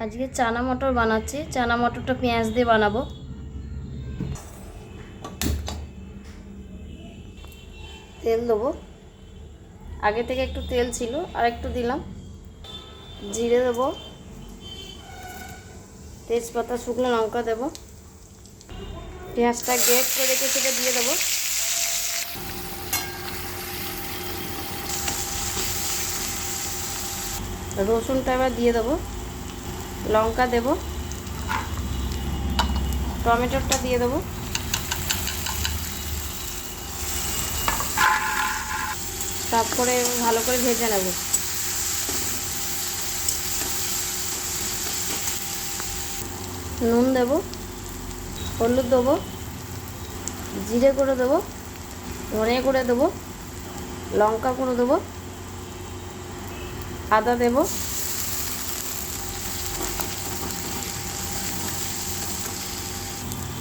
আজকে চানা মটর বানাচ্ছি। চানা মটরটা পেঁয়াজ দিয়ে বানাবো। তেল দেবো, আগে থেকে একটু তেল ছিল আর একটু দিলাম। জিরে দেবো, তেজপাতা, শুকনো লঙ্কা দেবো। পেঁয়াজটা গ্রেট করে রেখে সেটা দিয়ে দেবো। রসুনটা এবার দিয়ে দেবো, লঙ্কা দেবো, টমেটোটা দিয়ে দেবো। সব করে ভালো করে ভেজে নেব। নুন দেবো, হলুদ দেবো, জিরে গুঁড়ো দেবো, ধনে গুঁড়ো দেবো, লঙ্কা গুঁড়ো দেবো, আদা দেবো।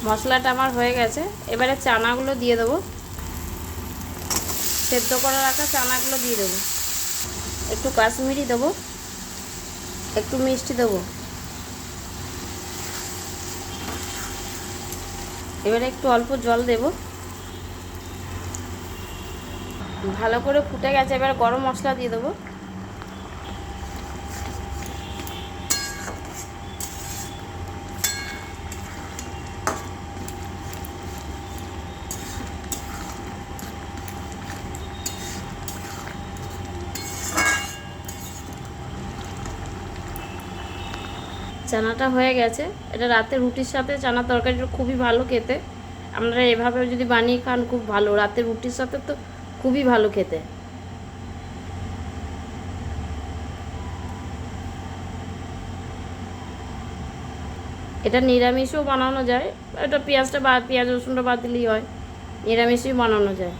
মশলাটা আমার হয়ে গেছে। এবারে চানাগুলো দিয়ে দেবো, সেদ্ধ করে রাখা চানাগুলো দিয়ে দেবো। একটু কাশ্মীরি দেবো, একটু মিষ্টি দেবো। এবারে একটু অল্প জল দেবো। ভালো করে ফুটে গেছে, এবার গরম মশলা দিয়ে দেবো। চানাটা হয়ে গেছে। এটা রাতে রুটির সাথে চানা তরকারিটা খুবই ভালো খেতে। আপনারা এভাবে যদি বানিয়ে খান খুব ভালো, রাতে রুটির সাথে তো খুবই ভালো খেতে। এটা নিরামিষও বানানো যায়। এটা পেঁয়াজ রসুনটা বাদ দিলেই হয়, নিরামিষই বানানো যায়।